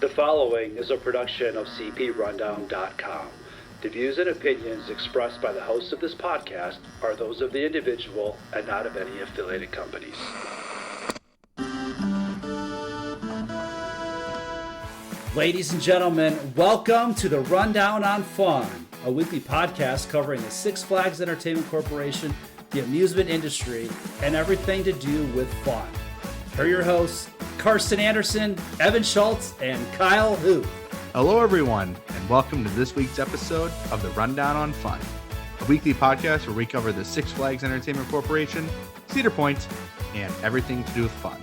The following is a production of cprundown.com. The views and opinions expressed by the hosts of this podcast are those of the individual and not of any affiliated companies. Ladies and gentlemen, welcome to the Rundown on Fun, a weekly podcast covering the Six Flags Entertainment Corporation, the amusement industry, and everything to do with fun. Here are your hosts, Carson Anderson, Evan Schultz, and Kyle Hu. Hello, everyone, and welcome to this week's episode of the Rundown on Fun, a weekly podcast where we cover the Six Flags Entertainment Corporation, Cedar Point, and everything to do with fun.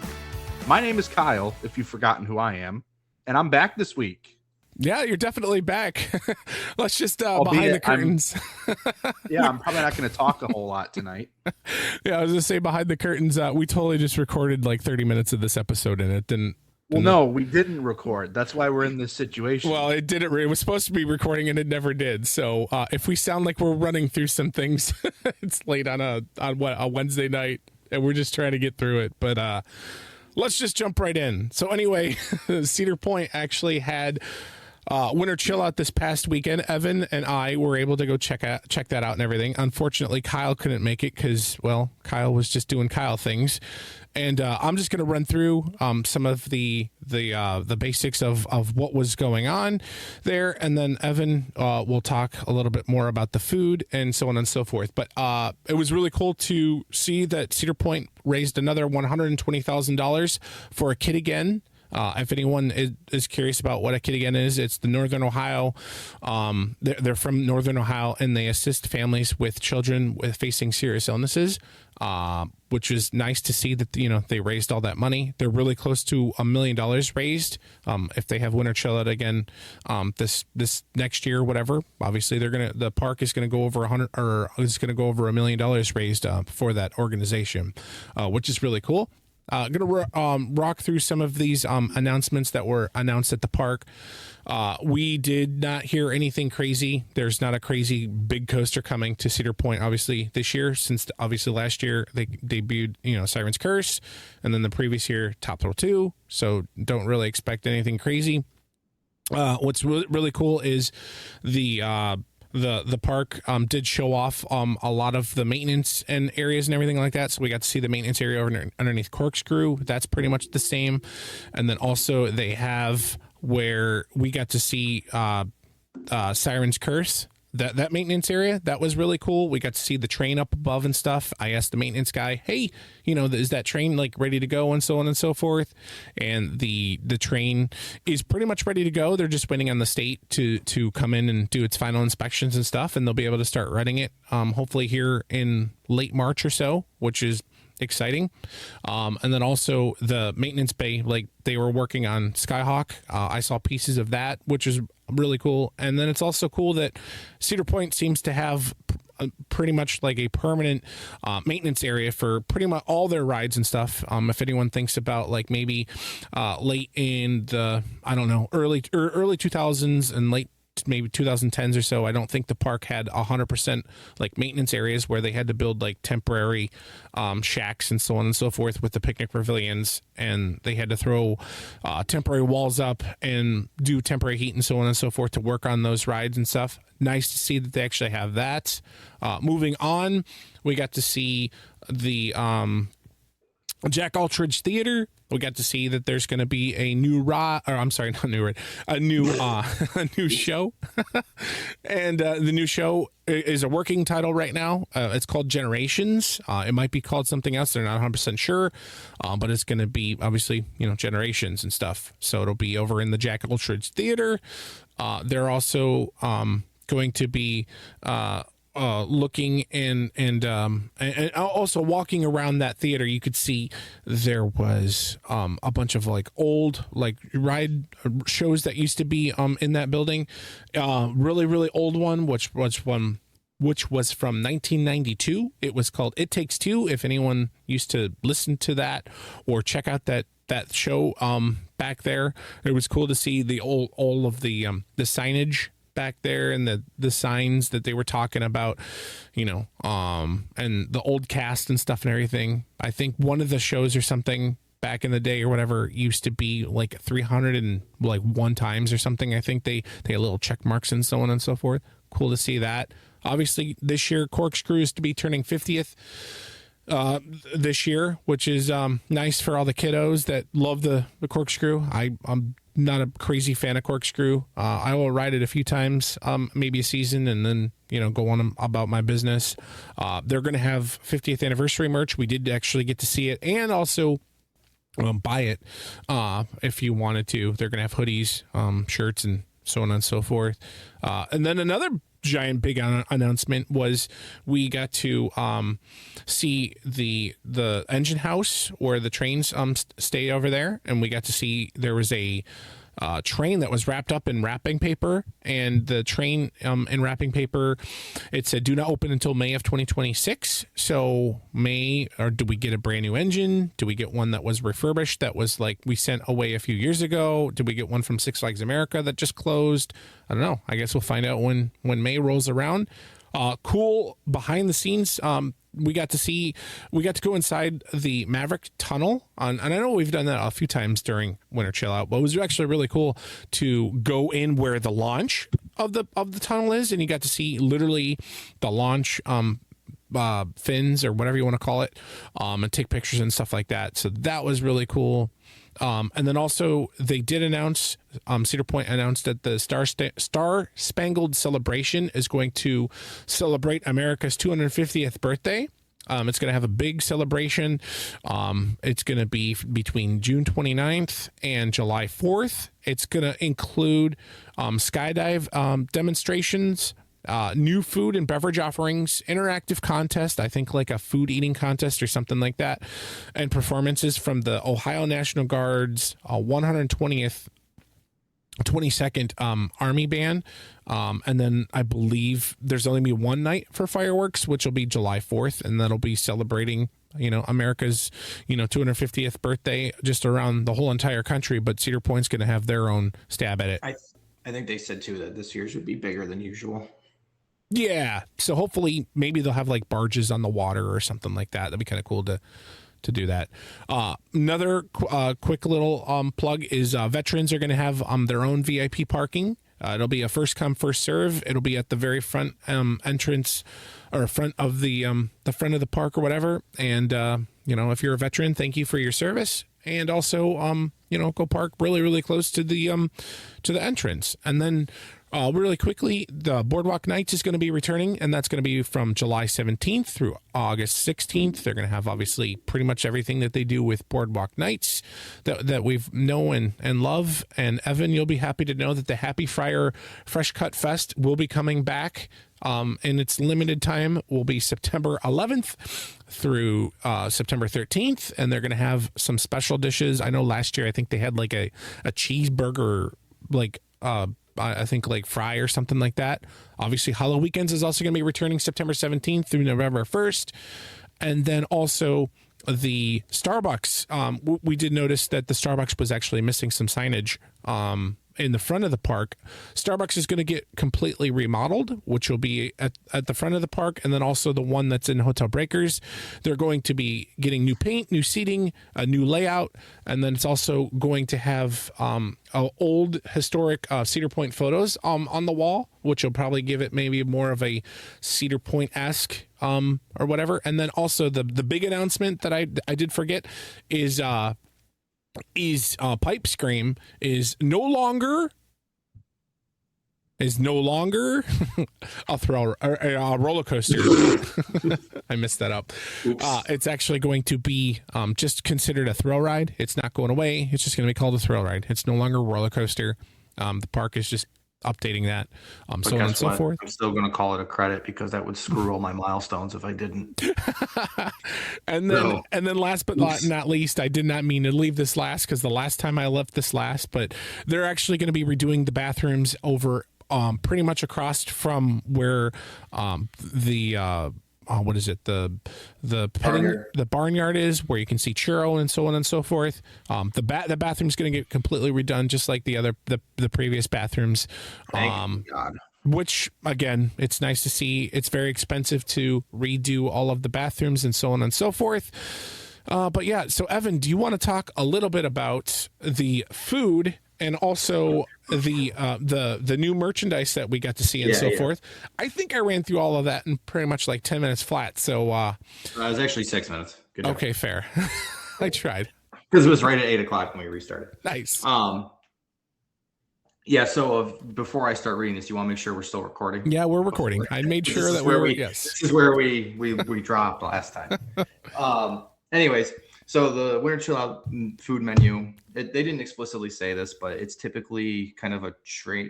My name is Kyle, if you've forgotten who I am, and I'm back this week. Yeah, you're definitely back. Let's just behind the curtains. I'm probably not going to talk a whole lot tonight. Yeah, I was going to say behind the curtains, we totally just recorded like 30 minutes of this episode and it didn't. Well, no, we didn't record. That's why we're in this situation. Well, it didn't. It was supposed to be recording and it never did. So if we sound like we're running through some things, it's late on a Wednesday night and we're just trying to get through it. But let's just jump right in. So anyway, Cedar Point actually had winter chill out this past weekend. Evan and I were able to go check that out and everything. Unfortunately, Kyle couldn't make it because, well, Kyle was just doing Kyle things. And I'm just going to run through some of the basics of what was going on there, and then Evan will talk a little bit more about the food and so on and so forth. But it was really cool to see that Cedar Point raised another $120,000 for a Kid Again. If anyone is curious about what a Kid Again is, it's the Northern Ohio. They're from Northern Ohio, and they assist families with children facing serious illnesses, which is nice to see that, they raised all that money. They're really close to $1 million raised. If they have winter chill out again, this next year, whatever, obviously the park is going to go over $1 million raised for that organization, which is really cool. Going to rock through some of these announcements that were announced at the park. We did not hear anything crazy. There's not a crazy big coaster coming to Cedar Point, obviously, this year, since obviously last year they debuted, Siren's Curse, and then the previous year, Top Thrill 2. So don't really expect anything crazy. What's really cool is the park did show off a lot of the maintenance and areas and everything like that. So we got to see the maintenance area underneath Corkscrew. That's pretty much the same. And then also they have where we got to see Siren's Curse. That maintenance area, that was really cool. We got to see the train up above and stuff. I asked the maintenance guy, hey, is that train like ready to go and so on and so forth? And the train is pretty much ready to go. They're just waiting on the state to come in and do its final inspections and stuff, and they'll be able to start running it hopefully here in late March or so, which is exciting. And then also the maintenance bay, like they were working on Skyhawk. I saw pieces of that, which is really cool. And then it's also cool that Cedar Point seems to have pretty much like a permanent maintenance area for pretty much all their rides and stuff. If anyone thinks about like maybe late in the, I don't know, early 2000s and late maybe 2010s or so, I don't think the park had 100% like maintenance areas where they had to build like temporary shacks and so on and so forth with the picnic pavilions, and they had to throw temporary walls up and do temporary heat and so on and so forth to work on those rides and stuff. Nice to see that they actually have that. Moving on, we got to see the Jack Aldridge Theater. We got to see that there's going to be a new a new show. And the new show is a working title right now. It's called Generations. It might be called something else. They're not 100% sure, but it's going to be obviously, Generations and stuff. So it'll be over in the Jack Aldridge Theater. They're also going to be looking and also walking around that theater. You could see there was a bunch of like old like ride shows that used to be in that building. Really old one, which was from 1992. It was called It Takes Two. If anyone used to listen to that or check out that show back there, it was cool to see the all of the signage back there and the signs that they were talking about, and the old cast and stuff and everything. I think one of the shows or something back in the day or whatever used to be like 301 times or something. I think they had little check marks and so on and so forth. Cool to see that. Obviously, this year, Corkscrew is to be turning 50th this year, which is nice for all the kiddos that love the Corkscrew. I'm not a crazy fan of Corkscrew. I will ride it a few times, maybe a season, and then go on about my business. They're going to have 50th anniversary merch. We did actually get to see it, and also buy it if you wanted to. They're going to have hoodies, shirts, and so on and so forth. And then another giant big announcement was we got to see the engine house where the trains stay over there, and we got to see there was a train that was wrapped up in wrapping paper, and the train in wrapping paper, it said do not open until May of 2026. So do we get a brand new engine? Do we get one that was refurbished that was like we sent away a few years ago? Did we get one from Six Flags America that just closed? I don't know. I guess we'll find out when May rolls around. Cool behind the scenes. We got to go inside the Maverick tunnel and I know we've done that a few times during Winter Chill Out, but it was actually really cool to go in where the launch of the tunnel is, and you got to see literally the launch fins or whatever you want to call it, and take pictures and stuff like that. So that was really cool. And then also they did announce, Cedar Point announced that the Star Spangled Celebration is going to celebrate America's 250th birthday. It's going to have a big celebration. It's going to be between June 29th and July 4th. It's going to include skydive demonstrations, new food and beverage offerings, interactive contest, I think like a food eating contest or something like that, and performances from the Ohio National Guard's 22nd Army Band. And then I believe there's only be one night for fireworks, which will be July 4th, and that'll be celebrating America's 250th birthday just around the whole entire country. But Cedar Point's going to have their own stab at it. I think they said too that this year's would be bigger than usual. Yeah, so hopefully maybe they'll have like barges on the water or something like that. That'd be kind of cool to do that. Another quick little plug is veterans are going to have their own VIP parking. It'll be a first come first serve. It'll be at the very front entrance or front of the front of the park or whatever. And if you're a veteran, thank you for your service. And also go park really, really close to the entrance. And then really quickly, the Boardwalk Nights is going to be returning, and that's going to be from July 17th through August 16th. They're going to have obviously pretty much everything that they do with Boardwalk Nights that we've known and love. And Evan, you'll be happy to know that the Happy Friar Fresh Cut Fest will be coming back. And its limited time will be September 11th through September 13th, and they're going to have some special dishes. I know last year I think they had like a cheeseburger, like I think like fry or something like that. Obviously, Hollow Weekends is also going to be returning September 17th through November 1st. And then also the Starbucks. We did notice that the Starbucks was actually missing some signage in the front of the park. Starbucks is going to get completely remodeled, which will be at the front of the park, and then also the one that's in Hotel Breakers. They're going to be getting new paint, new seating, a new layout, and then it's also going to have old historic Cedar Point photos on the wall, which will probably give it maybe more of a Cedar Point-esque or whatever. And then also the big announcement that I did forget is Pipe Scream is no longer a roller coaster. I messed that up. It's actually going to be just considered a thrill ride. It's not going away. It's just going to be called a thrill ride. It's no longer a roller coaster. The park is just updating that, so on and so forth. I'm still going to call it a credit because that would screw all my milestones if I didn't. And then last but not least, I did not mean to leave this last because the last time I left this last, but they're actually going to be redoing the bathrooms over pretty much across from where what is it? The barnyard is, where you can see Churro and so on and so forth. The bathroom's going to get completely redone, just like the previous bathrooms. Thank God. Which again, it's nice to see. It's very expensive to redo all of the bathrooms and so on and so forth. But yeah, so Evan, do you want to talk a little bit about the food and also the new merchandise that we got to see and forth? I think I ran through all of that in pretty much like 10 minutes flat. So it was actually 6 minutes. Good job. Okay, fair. I tried. Because it was right at 8 o'clock when we restarted. Nice. Yeah, so before I start reading this, you want to make sure we're still recording? Yeah, we're recording. I made sure that we were, yes. This is where we dropped last time. Anyways, so the Winter Chill Out food menu, they didn't explicitly say this, but it's typically kind of a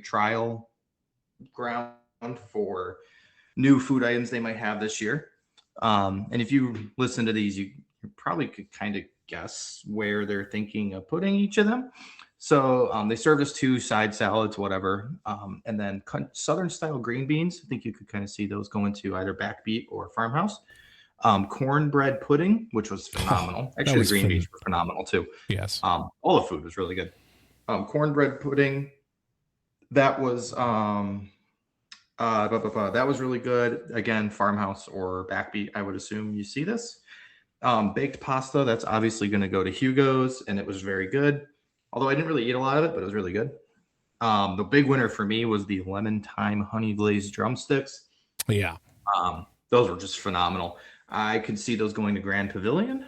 trial ground for new food items they might have this year. And if you listen to these, you probably could kind of guess where they're thinking of putting each of them. So they served us 2 side salads, whatever, and then Southern style green beans. I think you could kind of see those going to either Backbeat or Farmhouse. Cornbread pudding, which was phenomenal. Actually, the green beans were phenomenal too. Yes. All the food was really good. Cornbread pudding, that was that was really good. Again, Farmhouse or Backbeat, I would assume you see this. Baked pasta, that's obviously going to go to Hugo's, and it was very good. Although I didn't really eat a lot of it, but it was really good. The big winner for me was the lemon thyme honey glazed drumsticks. Yeah. Those were just phenomenal. I could see those going to Grand Pavilion.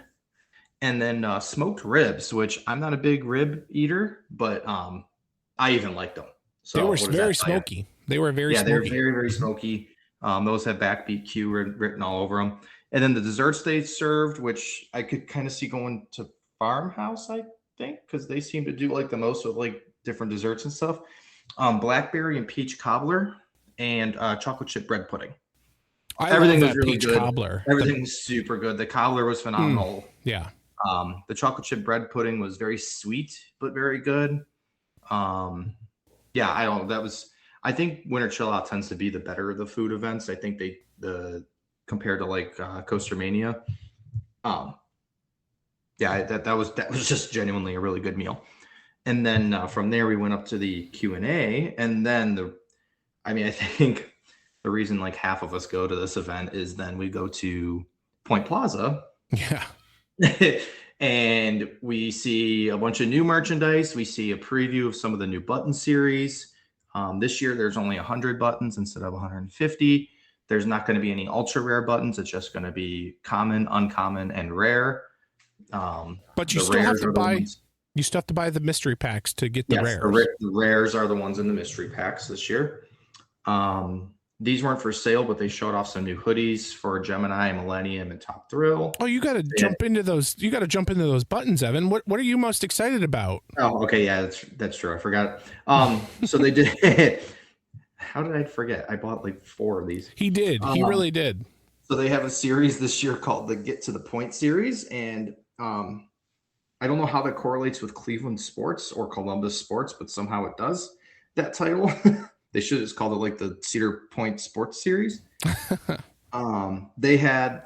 And then smoked ribs, which I'm not a big rib eater, but I even liked them. So they were very smoky. They were very smoky. Yeah, they were very, very smoky. Those have Backbeat Q written all over them. And then the desserts they served, which I could kind of see going to Farmhouse, I think, because they seem to do like the most with like different desserts and stuff. Blackberry and peach cobbler and chocolate chip bread pudding. Everything was really good. Cobbler. Everything's super good. The cobbler was phenomenal. Yeah. The chocolate chip bread pudding was very sweet but very good. Yeah, I think Winter Chill Out tends to be the better of the food events. I think compared to like Coaster Mania. Yeah, that was just genuinely a really good meal. And then from there we went up to the Q&A, and then I think the reason like half of us go to this event is then we go to Point Plaza. Yeah. And we see a bunch of new merchandise. We see a preview of some of the new button series. This year there's only 100 buttons instead of 150. There's not going to be any ultra rare buttons. It's just going to be common, uncommon, and rare. But you still have to buy. You still have to buy the mystery packs to get the rares. The rares are the ones in the mystery packs this year. These weren't for sale, but they showed off some new hoodies for Gemini, Millennium, and Top Thrill. Oh, you got to jump into those. You got to jump into those buttons, Evan. What are you most excited about? Oh, okay, yeah, that's true. I forgot. So they did. How did I forget? I bought like 4 of these. He did. He really did. So they have a series this year called the Get to the Point series, and I don't know how that correlates with Cleveland sports or Columbus sports, but somehow it does. That title. They should have just called it like the Cedar Point Sports Series. They had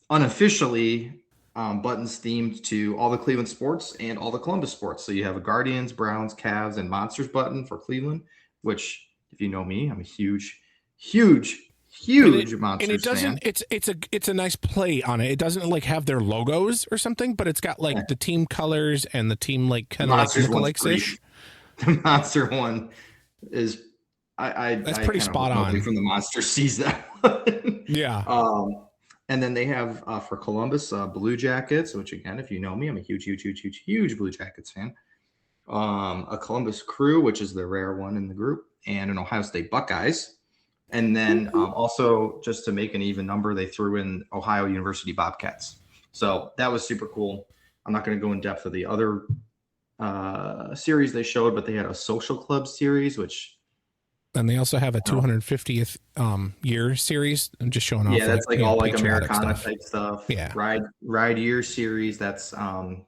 unofficially buttons themed to all the Cleveland sports and all the Columbus sports. So you have a Guardians, Browns, Cavs, and Monsters button for Cleveland, which, if you know me, I'm a huge Monsters and it doesn't fan. It's a nice play on it. It doesn't like have their logos or something, but it's got like the team colors and the team like kind of like lookalikes-ish. The Monster one is that's pretty spot on. From the Monster sees that one. Yeah. And then they have for Columbus Blue Jackets, which again, if you know me, I'm a huge Blue Jackets fan. A Columbus Crew, which is the rare one in the group, and an Ohio State Buckeyes. And then also, just to make an even number, they threw in Ohio University Bobcats. So that was super cool. I'm not going to go in depth of the other series they showed, but they had a social club series, and they also have a 250th year series. I'm just showing off. Yeah, that's like all like Americana type stuff. Yeah, ride year series. That's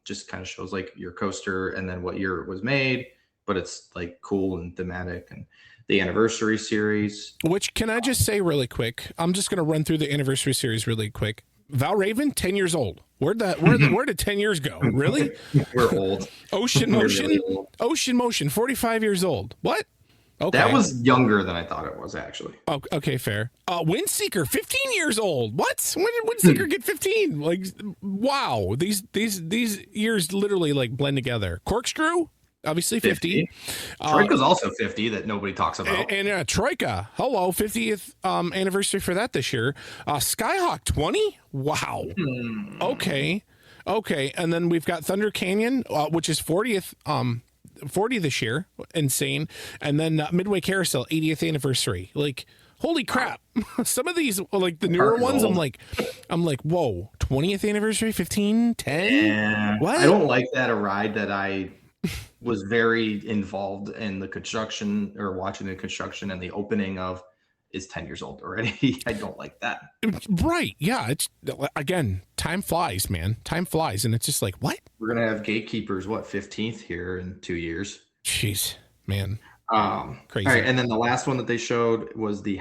just kind of shows like your coaster and then what year it was made, but it's like cool and thematic. And the anniversary series, which can I just say really quick? I'm just going to run through the anniversary series really quick. Val Raven, 10 years old. Where did 10 years go? Really? We're old. Ocean Motion, 45 years old. What? Okay. That was younger than I thought it was, actually. Oh, okay, fair. Windseeker, 15 years old. What? When did Windseeker get 15? Like, wow. These years literally like blend together. Corkscrew, obviously 50. Troika's also 50 that nobody talks about. And Troika, hello, 50th anniversary for that this year. Skyhawk 20. Wow. Okay. And then we've got Thunder Canyon, which is 40th. 40 this year, insane. And then Midway Carousel 80th anniversary. Like, holy crap. Some of these, like the newer ones, I'm like whoa, 20th anniversary, 15, 10. Yeah. What? I don't like that a ride that I was very involved in the construction or watching the construction and the opening of is 10 years old already. I don't like that. Right. Yeah. It's, again, time flies, man. Time flies. And it's just like, what? We're going to have Gatekeepers, 15th here in 2 years. Jeez, man. Crazy. All right. And then the last one that they showed was the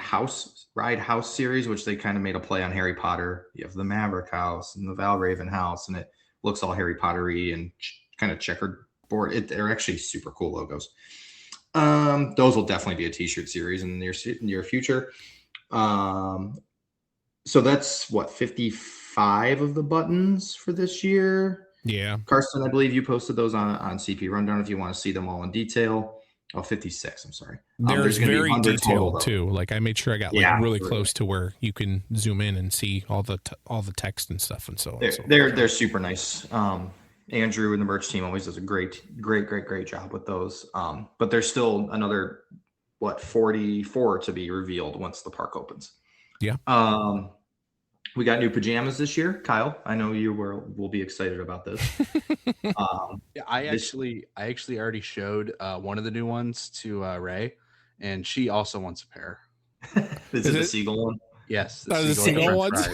Ride House series, which they kind of made a play on Harry Potter. You have the Maverick House and the Valraven House, and it looks all Harry Potter-y and kind of checkered board. They're actually super cool logos. Those will definitely be a t-shirt series in the near future. So that's 55 of the buttons for this year. Yeah. Carson, I believe you posted those on CP Rundown if you want to see them all in detail. 56. I'm sorry. There's very total, detailed too. Like I made sure I got really close to where you can zoom in and see all the text and stuff and so on. They're super nice. Andrew and the merch team always does a great job with those. But there's still another 44 to be revealed once the park opens. Yeah. We got new pajamas this year. Kyle, I know you will be excited about this. I actually already showed one of the new ones to Ray, and she also wants a pair. Is it the seagull one? Yes, the seagull ones.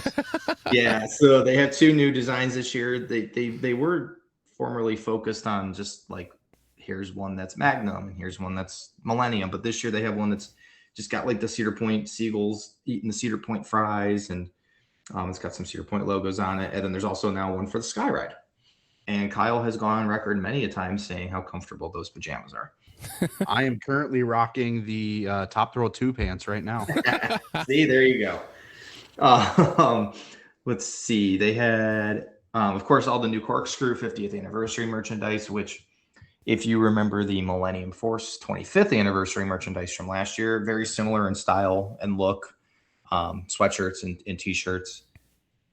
Yeah, so they have two new designs this year. They were formerly focused on just like here's one that's Magnum and here's one that's Millennium, but this year they have one that's just got like the Cedar Point seagulls eating the Cedar Point fries, and it's got some Cedar Point logos on it. And then there's also now one for the Sky Ride. And Kyle has gone on record many a time saying how comfortable those pajamas are. I am currently rocking the Top Thrill 2 pants right now. See, there you go. Let's see. They had, of course, all the new Corkscrew 50th anniversary merchandise, which if you remember the Millennium Force 25th anniversary merchandise from last year, very similar in style and look, sweatshirts and t-shirts.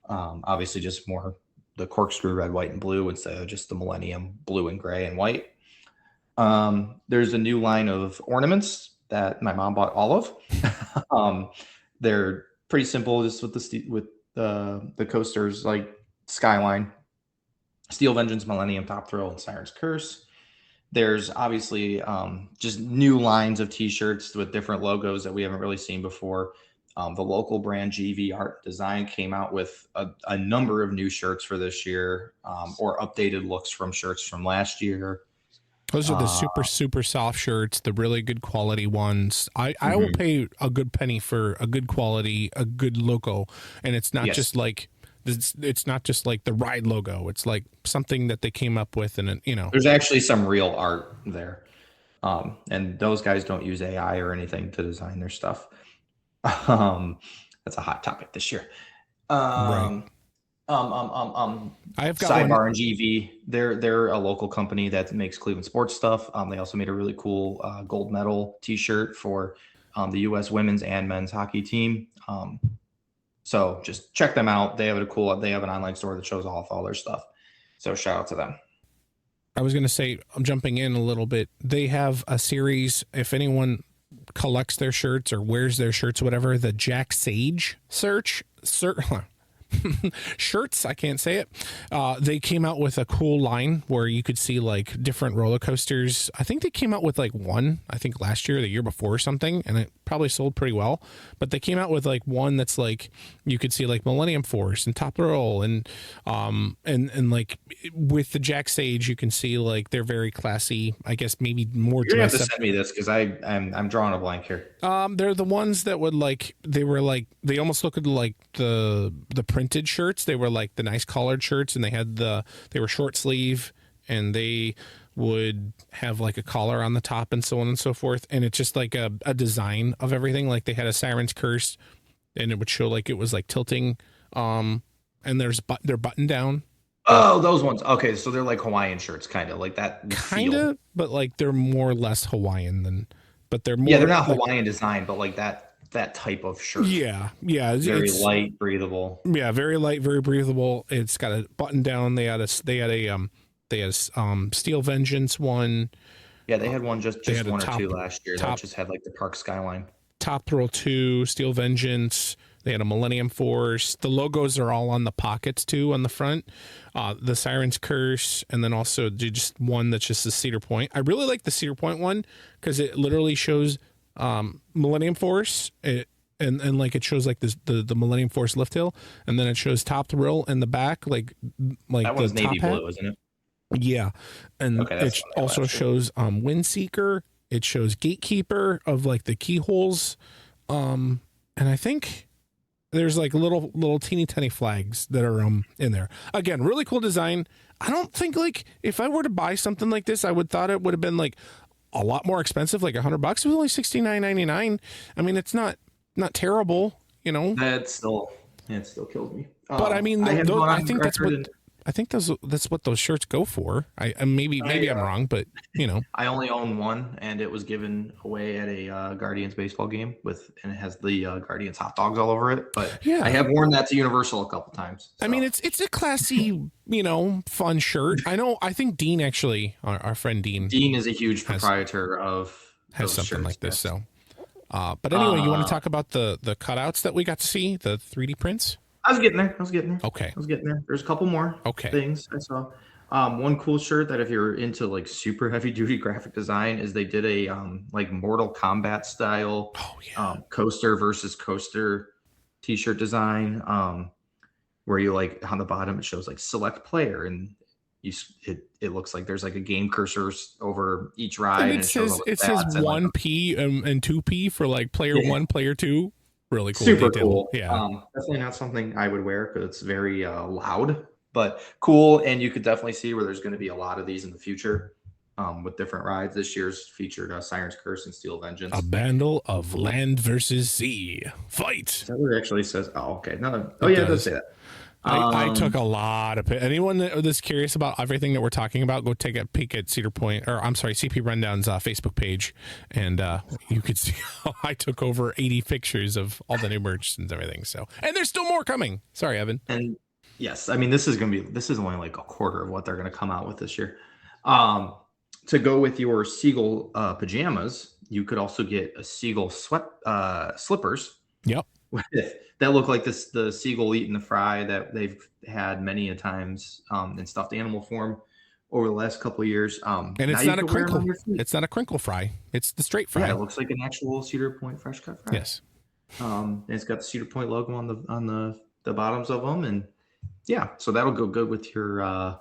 Obviously just more the Corkscrew red, white, and blue instead of just the Millennium blue and gray and white. There's a new line of ornaments that my mom bought all of. They're pretty simple, just with the coasters like Skyline, Steel Vengeance, Millennium, Top Thrill, and Siren's Curse. There's obviously just new lines of t-shirts with different logos that we haven't really seen before. The local brand GV Art Design came out with a number of new shirts for this year, or updated looks from shirts from last year. Those are the super soft shirts, the really good quality ones. I will pay a good penny for a good quality, a good logo, and it's not just like it's not just like the ride logo. It's like something that they came up with, and there's actually some real art there, and those guys don't use AI or anything to design their stuff. That's a hot topic this year. Right. I've got Sidebar and GV. They're a local company that makes Cleveland sports stuff. They also made a really cool gold medal T-shirt for the U.S. women's and men's hockey team. So just check them out. They have They have an online store that shows off all their stuff. So shout out to them. I was going to say, I'm jumping in a little bit. They have a series. If anyone collects their shirts or wears their shirts, whatever, the Jack Sage shirts, I can't say it. They came out with a cool line where you could see like different roller coasters. I think they came out with like one, I think last year or the year before or something, and it probably sold pretty well. But they came out with like one that's like you could see like Millennium Force and Top Roll and like with the Jack Sage you can see like they're very classy. I guess maybe more. You're gonna have to send me this because I'm drawing a blank here. They're the ones that would like they almost looked like the printed shirts. They were like the nice collared shirts, and they were short sleeve, and they would have like a collar on the top and so on and so forth. And it's just like a design of everything. Like they had a Siren's Curse, and it would show like it was like tilting. And they're button down. Oh, those ones. Okay, so they're like Hawaiian shirts, kind of like that. Kind of, but like they're more or less Hawaiian than, but they're more. Yeah, they're not like, Hawaiian design, but like that type of shirt. Yeah. Very light, breathable. Yeah, very light, very breathable. It's got a button down. They had a Steel Vengeance one. Yeah, they had one just one or two last year. That top, just had like the park skyline. Top Thrill 2, Steel Vengeance. They had a Millennium Force. The logos are all on the pockets too on the front. The Siren's Curse, and then also just one that's just the Cedar Point. I really like the Cedar Point one because it literally shows Millennium Force. And like it shows like the Millennium Force lift hill, and then it shows Top Thrill in the back, like that one's the navy top blue, isn't it? Yeah, and it also shows Windseeker. It shows Gatekeeper of like the keyholes, and I think there's like little teeny tiny flags that are in there. Again, really cool design. I don't think like if I were to buy something like this, I would thought it would have been like a lot more expensive, like $100. It was only $69.99. I mean, it's not terrible, you know. It still kills me. But I mean, I think that's what those shirts go for. Maybe I'm wrong, but you know, I only own one, and it was given away at a Guardians baseball game and it has the Guardians hot dogs all over it. But yeah, I have worn that to Universal a couple times. So. I mean, it's a classy, you know, fun shirt. I think Dean actually, our friend Dean is a huge proprietor has something shirts, like this. So, but anyway, you want to talk about the cutouts that we got to see, the 3D prints? I was getting there. Okay. I was getting there. There's a couple more things I saw. One cool shirt that if you're into like super heavy duty graphic design is they did a like Mortal Kombat style coaster versus coaster t-shirt design where you like on the bottom it shows like select player and it looks like there's like a game cursor over each ride. And it says 1P and 2P for like player 1, player 2. Really cool. Super cool. Yeah. Definitely not something I would wear because it's very loud, but cool. And you could definitely see where there's going to be a lot of these in the future with different rides. This year's featured Siren's Curse and Steel Vengeance. A battle of land versus sea. Fight. Is that what it actually says? Oh, okay. No. Oh, yeah, it does say that. I took a lot of anyone that's curious about everything that we're talking about, go take a peek at CP Rundown's Facebook page, and you could see how I took over 80 pictures of all the new merch and everything. So, and there's still more coming. Sorry, Evan. And yes, I mean this is only like a quarter of what they're going to come out with this year. To go with your Seagull pajamas, you could also get a Seagull slippers. Yep. That look like the seagull eating the fry that they've had many a times in stuffed animal form over the last couple of years. And it's not a crinkle. It's not a crinkle fry. It's the straight fry. Yeah, it looks like an actual Cedar Point fresh cut fry. Yes. And it's got the Cedar Point logo on the bottoms of them, and yeah, so that'll go good with your.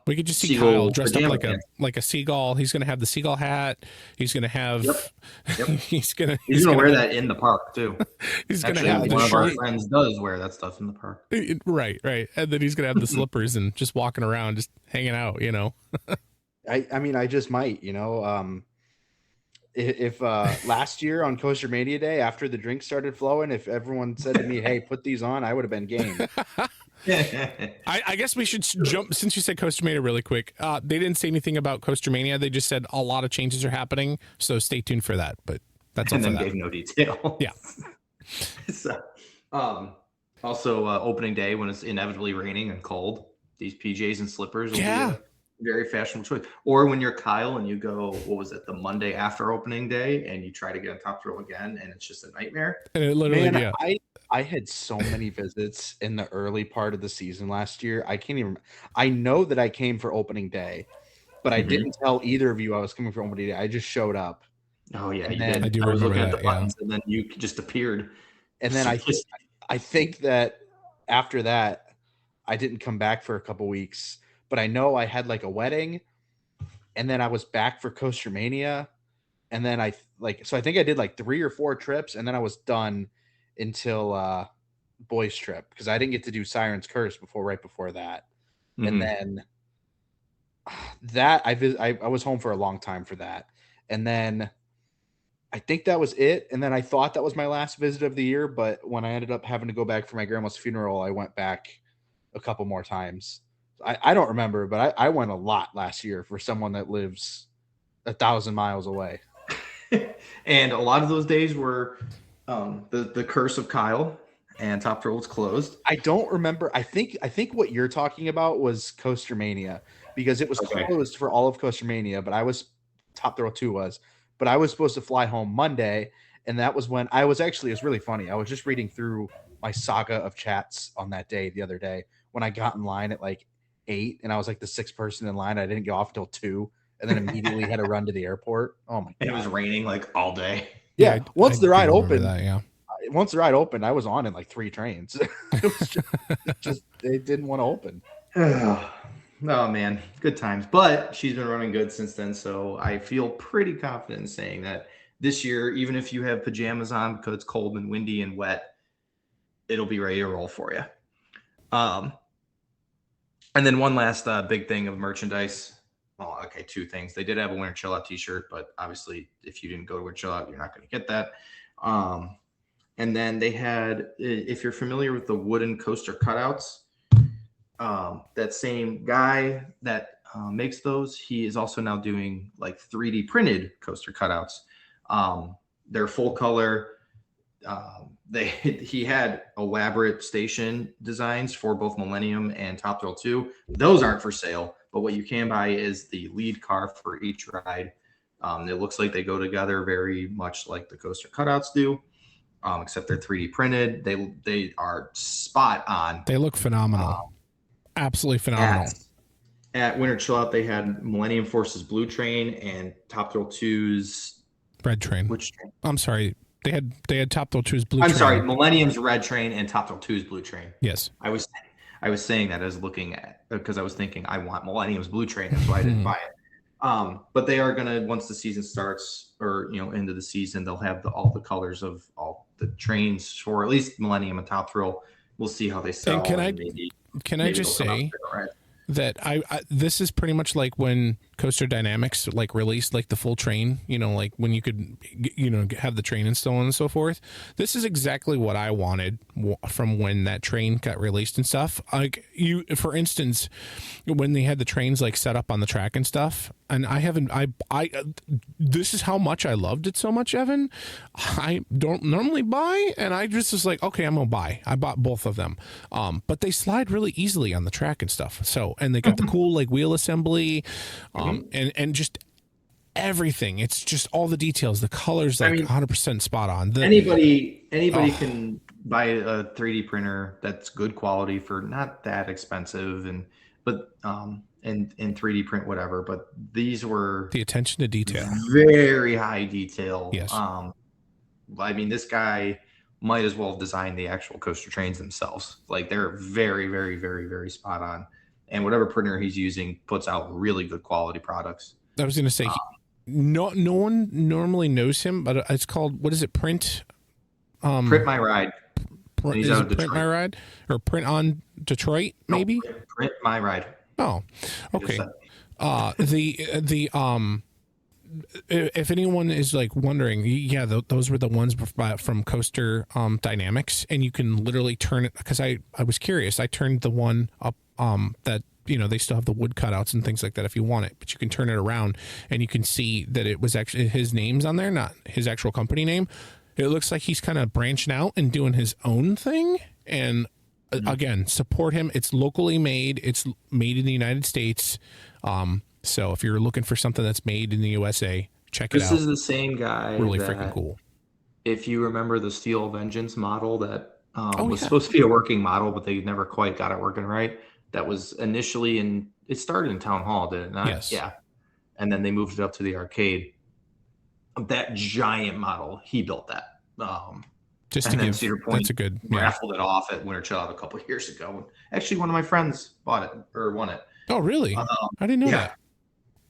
We could just see Kyle dressed up like a seagull. He's going to have the seagull hat. He's going to have. Yep. he's going to wear that in the park too. He's going to have one of our friends does wear that stuff in the park. Right, and then he's going to have the slippers and just walking around, just hanging out. You know. I mean, I just might. You know, if last year on Coaster Mania Day, after the drinks started flowing, if everyone said to me, "Hey, put these on," I would have been game. I guess we should jump since you said Coaster Mania really quick. They didn't say anything about Coaster Mania. They just said a lot of changes are happening, so stay tuned for that. But that's all. And then gave no detail. Yeah. So, also opening day when it's inevitably raining and cold, these PJs and slippers will be a very fashionable choice. Or when you're Kyle and you go, what was it, the Monday after opening day, and you try to get on Top Thrill again, and it's just a nightmare. And it literally, I had so many visits in the early part of the season last year. I know that I came for opening day, but I didn't tell either of you I was coming for opening day. I just showed up. Oh yeah, you did. I do was remember looking that, at the buttons, and then you just appeared. And then I think that after that, I didn't come back for a couple weeks, but I know I had like a wedding, and then I was back for Coaster Mania, and then I think I did like 3 or 4 trips, and then I was done until boys trip because I didn't get to do Siren's Curse right before that. And then that I was home for a long time for that, and then I think that was it. And then I thought that was my last visit of the year, but when I ended up having to go back for my grandma's funeral, I went back a couple more times. I don't remember, but I went a lot last year for someone that lives 1,000 miles away. And a lot of those days were the curse of Kyle, and Top Thrill was closed. I don't remember. I think what you're talking about was Coaster Mania, because it was closed for all of Coaster Mania, but Top Thrill 2 was, but I was supposed to fly home Monday, and that was when it was really funny. I was just reading through my saga of chats on that day the other day when I got in line at like 8, and I was like the 6th person in line. I didn't get off until 2, and then immediately had to run to the airport. Oh my God. And it was raining like all day. Yeah. Once the ride opened, I was on in like 3 trains. It was just they didn't want to open. Oh man, good times. But she's been running good since then, so I feel pretty confident in saying that this year, even if you have pajamas on because it's cold and windy and wet, it'll be ready to roll for you. And then one last big thing of merchandise. Oh, okay, 2 things. They did have a Winter Chill Out t-shirt, but obviously if you didn't go to Winter Chill Out, you're not going to get that. And then they had, if you're familiar with the wooden coaster cutouts, that same guy that makes those, he is also now doing like 3D printed coaster cutouts. They're full color. He had elaborate station designs for both Millennium and Top Thrill 2. Those aren't for sale, but what you can buy is the lead car for each ride. It looks like they go together very much like the coaster cutouts do, except they're 3D printed. They are spot on. They look phenomenal. Absolutely phenomenal. At Winter Chill Out, they had Millennium Force's Blue Train and Top Thrill 2's Red Train. Which train? I'm sorry. They had Top Thrill 2's Blue Train. I'm sorry, Millennium's Red Train and Top Thrill 2's Blue Train. Yes. I was saying that as looking at, because I was thinking I want Millennium's Blue Train. That's why I didn't buy it. But they are gonna, once the season starts, or into the season, they'll have all the colors of all the trains for at least Millennium and Top Thrill. We'll see how they sell. And can I just say that this is pretty much like when Coaster Dynamics like released like the full train, like when you could have the train and so on and so forth. This is exactly what I wanted from when that train got released and stuff. Like for instance, when they had the trains like set up on the track and stuff, and this is how much I loved it so much, Evan. I don't normally buy, and I just was like, okay, I'm gonna buy. I bought both of them, but they slide really easily on the track and stuff. So, and they got the cool like wheel assembly, and just everything. It's just all the details, the colors, like 100% spot on. Anybody can buy a 3D printer that's good quality for not that expensive, and 3D print whatever. But these were the attention to detail, very high detail. Yes. This guy might as well have designed the actual coaster trains themselves. Like they're very, very, very, very spot on. And whatever printer he's using puts out really good quality products. I was going to say, no one normally knows him, but it's called, what is it? Print My Ride. Is it Print My Ride or Print on Detroit? Maybe Print My Ride. Oh, okay. If anyone is like wondering, yeah, those were the ones from Coaster Dynamics, and you can literally turn it, because I was curious. I turned the one up that they still have the wood cutouts and things like that if you want it, but you can turn it around and you can see that it was actually his name's on there, not his actual company name. It looks like he's kind of branching out and doing his own thing, and again, support him. It's locally made. It's made in the United States. So if you're looking for something that's made in the USA, check it out. This is the same guy. Really freaking cool. If you remember the Steel Vengeance model that was supposed to be a working model, but they never quite got it working right. That was initially it started in Town Hall, did it not? Yes. Yeah. And then they moved it up to the arcade. That giant model, he built that. Just to give, Cedar Point, that's a good. Raffled it off at Winter Chill Out a couple of years ago. Actually, one of my friends bought it or won it. Oh, really? I didn't know that.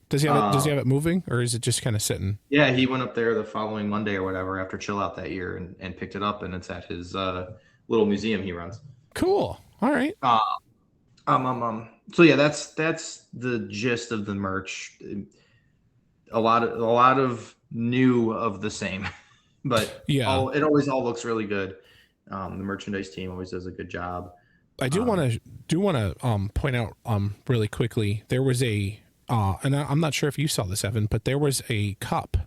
Does he have it? Does he have it moving, or is it just kind of sitting? Yeah, he went up there the following Monday or whatever after Chill Out that year and picked it up, and it's at his little museum he runs. Cool. All right. So yeah, that's the gist of the merch. A lot of new of the same, but Yeah. it always all looks really good. The merchandise team always does a good job. I do want to point out really quickly, there was a and I'm not sure if you saw this, Evan, but there was a cup.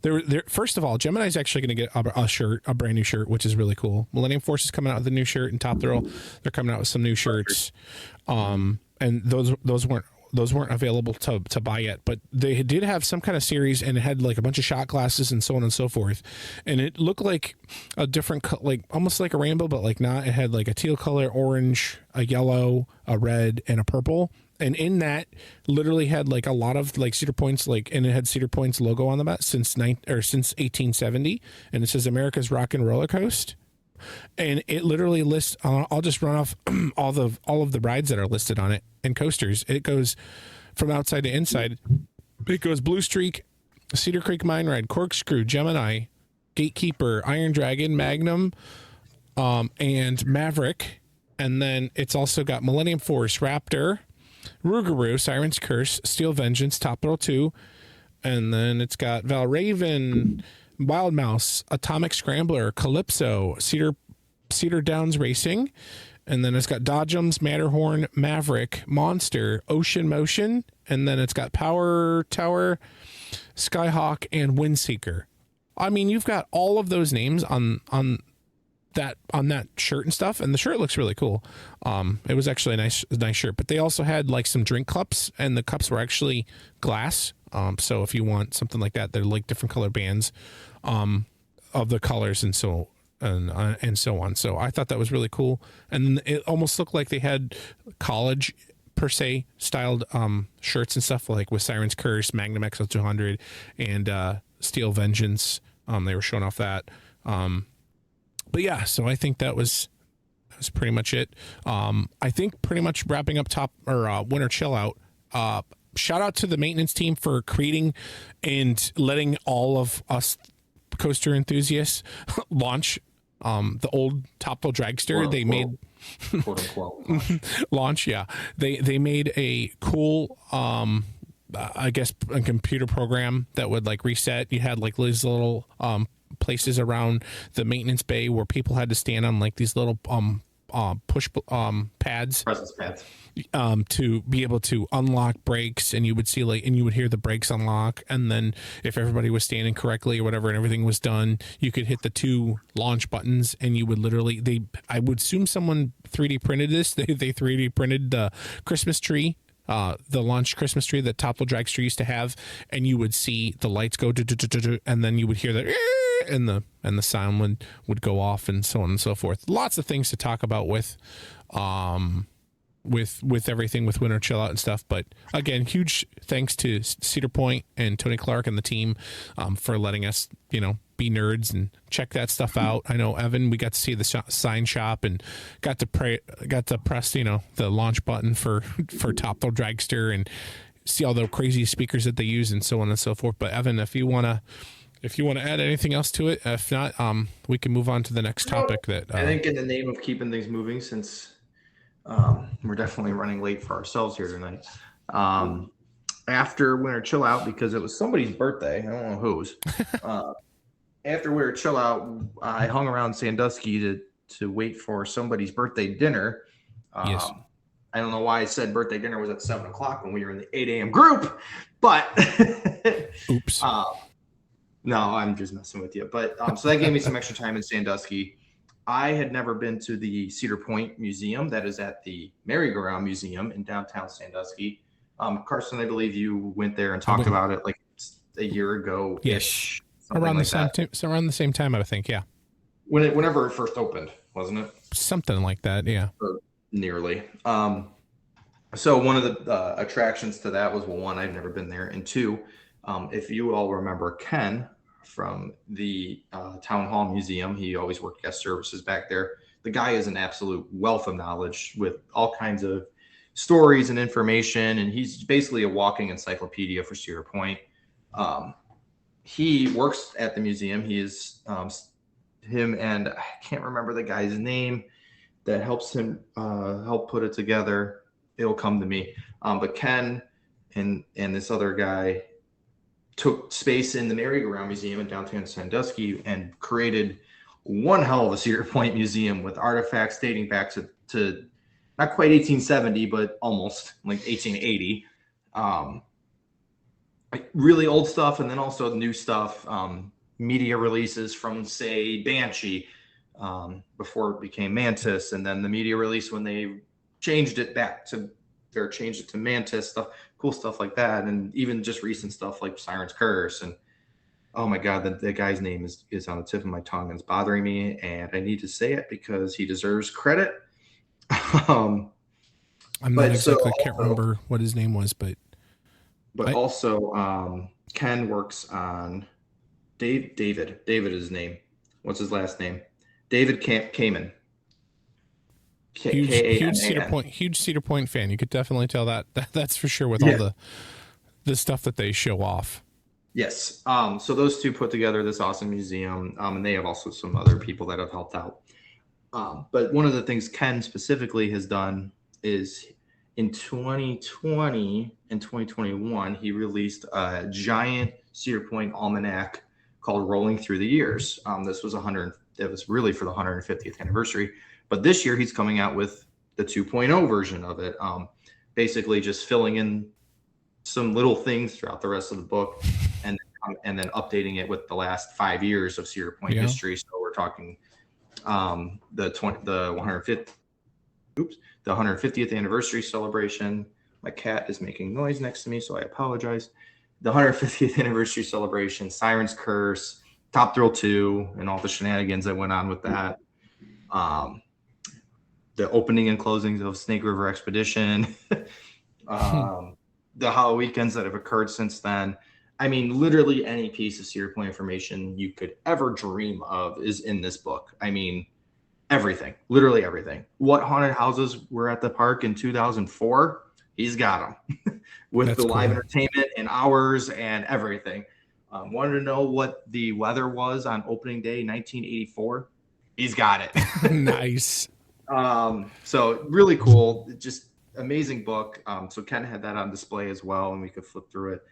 There. First of all, Gemini's actually going to get a shirt, a brand new shirt, which is really cool. Millennium Force is coming out with a new shirt, and Top Thrill, they're coming out with some new shirts. And those weren't available to buy yet, but they did have some kind of series, and it had like a bunch of shot glasses and so on and so forth. And it looked like a different, like almost like a rainbow, but like not. It had like a teal color, orange, a yellow, a red, and a purple. And in that, literally had like a lot of like Cedar Point's, like, and it had Cedar Point's logo on the back since 1870, and it says America's Rock and Roller Coast. And it literally lists. I'll just run off all of the rides that are listed on it and coasters. It goes from outside to inside. It goes Blue Streak, Cedar Creek Mine Ride, Corkscrew, Gemini, Gatekeeper, Iron Dragon, Magnum, and Maverick. And then it's also got Millennium Force, Raptor, Rougarou, Siren's Curse, Steel Vengeance, Top Thrill 2, and then it's got Valraven, Wild Mouse, Atomic Scrambler, Calypso, Cedar Downs Racing, and then it's got Dodgems, Matterhorn, Maverick, Monster, Ocean Motion, and then it's got Power Tower, Skyhawk, and Windseeker. I mean, you've got all of those names on that shirt and stuff, and the shirt looks really cool. It was actually a nice shirt, but they also had like some drink cups, and the cups were actually glass. So if you want something like that, they're like different color bands of the colors and so on. So I thought that was really cool, and then it almost looked like they had college per se styled shirts and stuff, like with Siren's Curse, Magnum XL200, and Steel Vengeance. They were showing off that. But yeah, so I think that was pretty much it. I think pretty much wrapping up Winter Chill Out. Shout out to the maintenance team for creating and letting all of us coaster enthusiasts launch the old Top Thrill Dragster. They made quote unquote launch. Yeah, they made a cool I guess a computer program that would like reset. You had like these little places around the maintenance bay where people had to stand on like these little push pads, presence pads, to be able to unlock brakes, and you would see like, and you would hear the brakes unlock, and then if everybody was standing correctly or whatever and everything was done, you could hit the 2 launch buttons, and you would literally, I would assume someone 3D printed this. They 3D printed the Christmas tree, the launch Christmas tree that Top Thrill Dragster used to have, and you would see the lights go and then you would hear the and the sound would go off, and so on and so forth. Lots of things to talk about with everything with Winter Chill Out and stuff. But again, huge thanks to Cedar Point and Tony Clark and the team for letting us, be nerds and check that stuff out. I know, Evan, we got to see the sign shop and got to press, the launch button for Top Thrill Dragster and see all the crazy speakers that they use and so on and so forth. But Evan, if you want to add anything else to it, if not, we can move on to the next topic. I think in the name of keeping things moving, since we're definitely running late for ourselves here tonight. After Winter Chill Out, because it was somebody's birthday, I don't know whose. After Winter Chill Out, I hung around Sandusky to wait for somebody's birthday dinner. Yes. I don't know why I said birthday dinner was at 7:00 when we were in the 8 a.m. group, but oops. No, I'm just messing with you. But so that gave me some extra time in Sandusky. I had never been to the Cedar Point Museum that is at the Merry-Go-Round Museum in downtown Sandusky. Carson, I believe you went there and talked about it like a year ago. Yes, around the same time. So around the same time, I think. Yeah. Whenever it first opened, wasn't it? Something like that. Yeah. Or nearly. So one of the attractions to that was, well, one, I've never been there, and two, if you all remember Ken from the Town Hall Museum, he always worked guest services back there. The guy is an absolute wealth of knowledge with all kinds of stories and information, and he's basically a walking encyclopedia for Cedar Point. He works at the museum. He is him, and I can't remember the guy's name that helps him help put it together. it'll come to me. But Ken and this other guy took space in the Merry-Go-Round Museum in downtown Sandusky and created one hell of a Cedar Point museum with artifacts dating back to not quite 1870, but almost like 1880. Really old stuff, and then also new stuff, media releases from, say, Banshee, before it became Mantis, and then the media release when they changed it to Mantis, stuff, cool stuff like that, and even just recent stuff like Siren's Curse. And oh my God, the guy's name is on the tip of my tongue and it's bothering me, and I need to say it because he deserves credit. I'm not exactly, I can't remember what his name was, but also Ken works on David is his name. What's his last name? David Kamen. Huge Cedar Point fan. You could definitely tell that's for sure with all the stuff that they show off. Yes. So those two put together this awesome museum, and they have also some other people that have helped out. But one of the things Ken specifically has done is in 2020 and 2021, he released a giant Cedar Point almanac called Rolling Through the Years. This was it was really for the 150th anniversary. But this year he's coming out with the 2.0 version of it, basically just filling in some little things throughout the rest of the book, and then updating it with the last 5 years of Cedar Point history. So we're talking the 150th anniversary celebration. My cat is making noise next to me, so I apologize. The 150th anniversary celebration, Siren's Curse, Top Thrill 2, and all the shenanigans that went on with that. The opening and closings of Snake River Expedition, the Hollow Weekends that have occurred since then. I mean, literally any piece of Cedar Point information you could ever dream of is in this book. I mean, everything, literally everything. What haunted houses were at the park in 2004? He's got them with That's the live cool. Entertainment and hours and everything. Wanted to know what the weather was on opening day 1984? He's got it. Nice. So really cool, just amazing book. So Ken had that on display as well, and we could flip through it.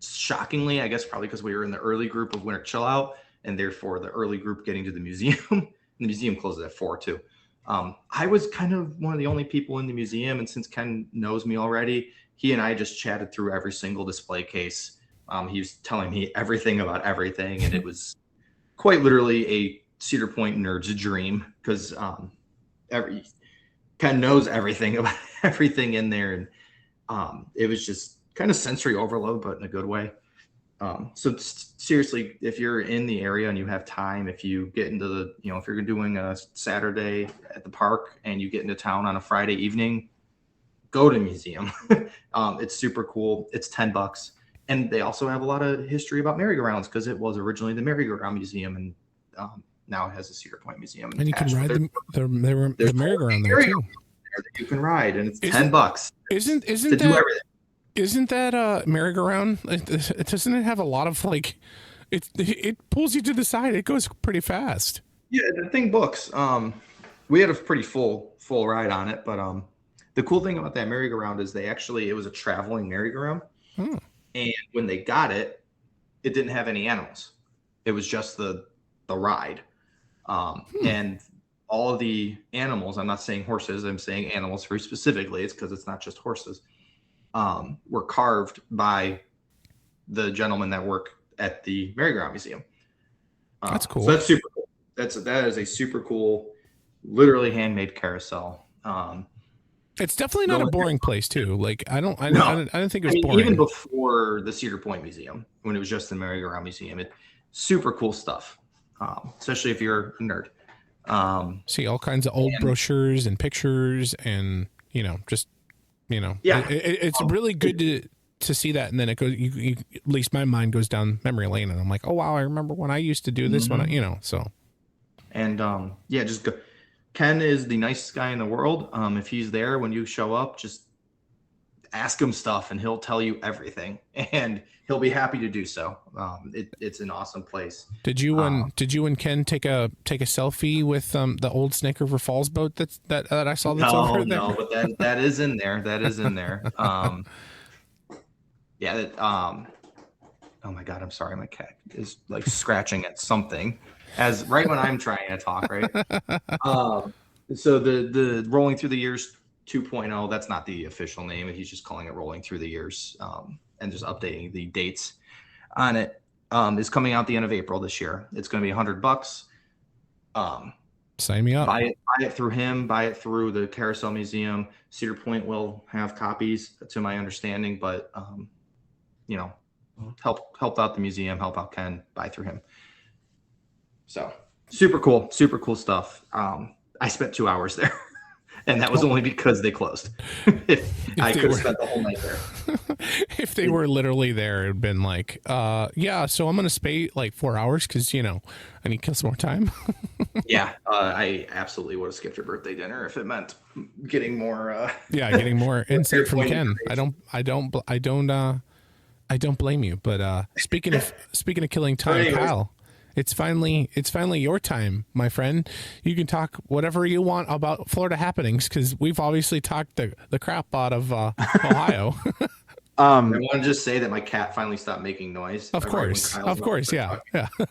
Shockingly, I guess probably because we were in the early group of Winter Chill Out, and therefore the early group getting to the museum. The museum closes at 4 too. I was kind of one of the only people in the museum, and since Ken knows me already, he and I just chatted through every single display case. He was telling me everything about everything, and it was quite literally a Cedar Point nerd's dream, because Ken knows everything about everything in there, and it was just kind of sensory overload, but in a good way. So seriously, if you're in the area and you have time, if you get into if you're doing a Saturday at the park and you get into town on a Friday evening, go to the museum. It's super cool. It's $10. And they also have a lot of history about merry-go-rounds, because it was originally the Merry-Go-Round Museum, and now it has a Cedar Point Museum. And you can ride the merry-go-round there too. That you can ride, and it's $10. Isn't that merry-go-round? Doesn't it have a lot of it pulls you to the side? It goes pretty fast. Yeah, the thing books. We had a pretty full ride on it, but the cool thing about that merry-go-round is it was a traveling merry-go-round. Hmm. And when they got it, it didn't have any animals. It was just the ride. And all of the animals, I'm not saying horses, I'm saying animals very specifically. It's because it's not just horses, were carved by the gentlemen that work at the Merry-Go-Round Museum. That's cool. So that's super cool. That is a super cool, literally handmade carousel. It's definitely not a boring place too. I don't think it was boring. Even before the Cedar Point Museum, when it was just the Merry-Go-Round Museum, super cool stuff. Especially if you're a nerd. See all kinds of old brochures and pictures, and it's really good to see that. And then it goes, at least my mind goes down memory lane, and I'm like, oh wow, I remember when I used to do this one. So. And just go. Ken is the nicest guy in the world. If he's there when you show up, just ask him stuff and he'll tell you everything, and he'll be happy to do so. It's an awesome place. Did you and Ken take a selfie with the old Snake River Falls boat that I saw that's over there? No, but that is in there. That is in there. Yeah. Oh my God, I'm sorry. My cat is like scratching at something as right when I'm trying to talk, right? So the Rolling Through the Years 2.0, that's not the official name. He's just calling it Rolling Through the Years, and just updating the dates on it. Is coming out the end of April this year. It's going to be $100. Sign me up. Buy it through him. Buy it through the Carousel Museum. Cedar Point will have copies, to my understanding, but help out the museum, help out Ken. Buy through him. So super cool stuff. I spent 2 hours there. And that was only because they closed. if I could have spent the whole night there. If they were literally there, it would have been like, yeah, so I'm going to stay like 4 hours because, I need to kill some more time. Yeah, I absolutely would have skipped your birthday dinner if it meant getting more. Getting more insight from Ken. I don't blame you. But speaking of killing time, Kyle. It's finally your time, my friend. You can talk whatever you want about Florida happenings because we've obviously talked the crap out of Ohio. I want to just say that my cat finally stopped making noise. Of course, yeah.